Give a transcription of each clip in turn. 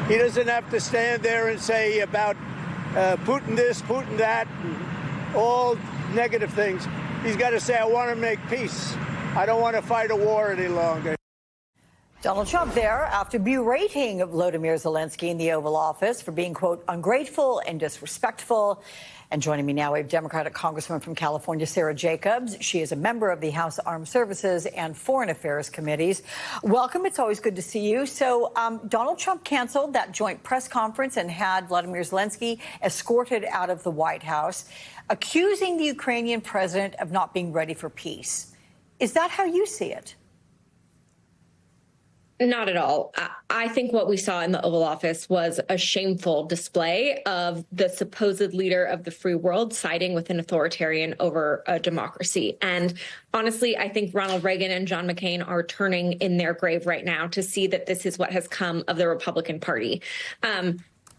He doesn't have to stand there and say about Putin this, Putin that, all negative things. He's got to say, I want to make peace. I don't want to fight a war any longer. Donald Trump there after berating Volodymyr Zelensky in the Oval Office for being, quote, ungrateful and disrespectful. And joining me now, we have Democratic Congresswoman from California, Sara Jacobs. She is a member of the House Armed Services and Foreign Affairs Committees. Welcome. It's always good to see you. So Donald Trump canceled that joint press conference and had Volodymyr Zelensky escorted out of the White House, accusing the Ukrainian president of not being ready for peace. Is that how you see it? Not at all. I think what we saw in the Oval Office was a shameful display of the supposed leader of the free world siding with an authoritarian over a democracy. And honestly, I think Ronald Reagan and John McCain are turning in their grave right now to see that this is what has come of the Republican Party.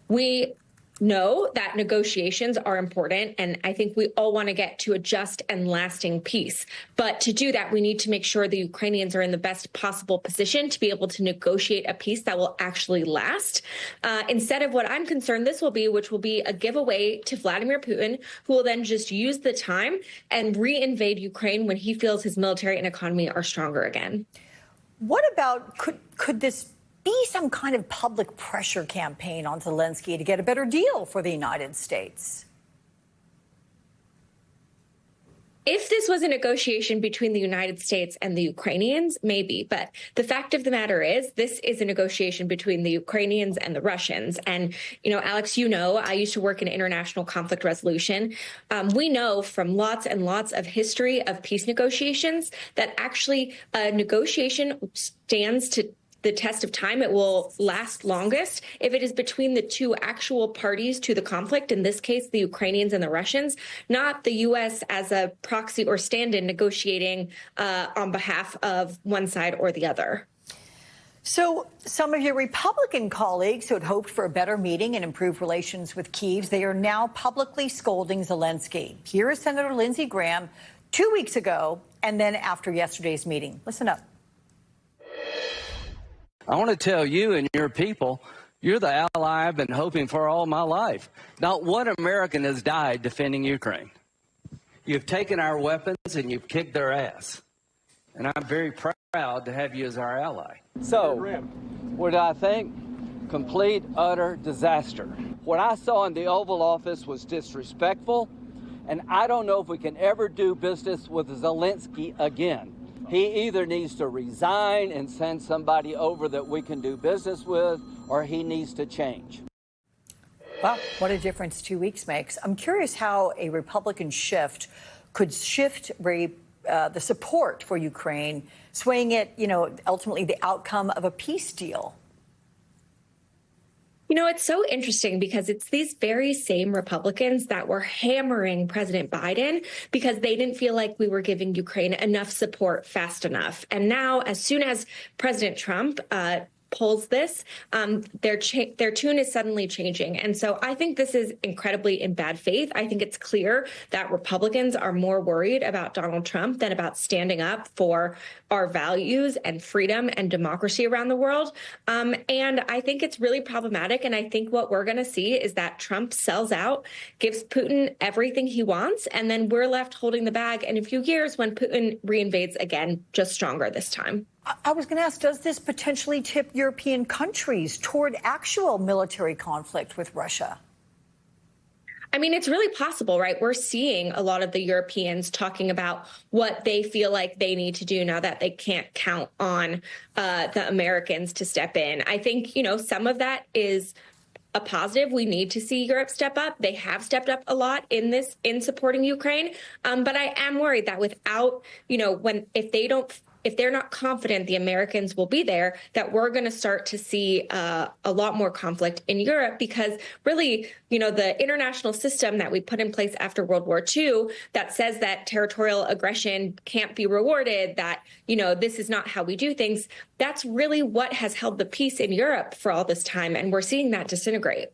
We know that negotiations are important, and I think we all want to get to a just and lasting peace. But to do that, we need to make sure the Ukrainians are in the best possible position to be able to negotiate a peace that will actually last. Instead of what I'm concerned this will be, which will be a giveaway to Vladimir Putin, who will then just use the time and reinvade Ukraine when he feels his military and economy are stronger again. What about, could this be some kind of public pressure campaign on Zelensky to get a better deal for the United States? If this was a negotiation between the United States and the Ukrainians, maybe. But the fact of the matter is, this is a negotiation between the Ukrainians and the Russians. And, you know, Alex, you know, I used to work in international conflict resolution. We know from lots and lots of history of peace negotiations that actually a negotiation stands to the test of time. It will last longest if it is between the two actual parties to the conflict, in this case, the Ukrainians and the Russians, not the U.S. as a proxy or stand-in negotiating on behalf of one side or the other. So some of your Republican colleagues who had hoped for a better meeting and improved relations with Kyiv, they are now publicly scolding Zelensky. Here is Senator Lindsey Graham 2 weeks ago and then after yesterday's meeting. Listen up. I want to tell you and your people, you're the ally I've been hoping for all my life. Not one American has died defending Ukraine. You've taken our weapons and you've kicked their ass. And I'm very proud to have you as our ally. So, what do I think? Complete, utter disaster. What I saw in the Oval Office was disrespectful, and I don't know if we can ever do business with Zelensky again. He either needs to resign and send somebody over that we can do business with, or he needs to change. Well, what a difference 2 weeks makes. I'm curious how a Republican shift could shift the support for Ukraine, swaying it, you know, ultimately the outcome of a peace deal. You know, it's so interesting because it's these very same Republicans that were hammering President Biden because they didn't feel like we were giving Ukraine enough support fast enough. And now, as soon as President Trump pulls this, their tune is suddenly changing. And so I think this is incredibly in bad faith. I think it's clear that Republicans are more worried about Donald Trump than about standing up for our values and freedom and democracy around the world. And I think it's really problematic. And I think what we're going to see is that Trump sells out, gives Putin everything he wants, and then we're left holding the bag in a few years when Putin reinvades again, just stronger this time. I was going to ask, does this potentially tip European countries toward actual military conflict with Russia? I mean, it's really possible, right? We're seeing a lot of the Europeans talking about what they feel like they need to do now that they can't count on the Americans to step in. I think, you know, some of that is a positive. We need to see Europe step up. They have stepped up a lot in supporting Ukraine. But I am worried that without, you know, if they're not confident the Americans will be there, that we're going to start to see a lot more conflict in Europe because really, you know, the international system that we put in place after World War II that says that territorial aggression can't be rewarded, that, you know, this is not how we do things. That's really what has held the peace in Europe for all this time. And we're seeing that disintegrate.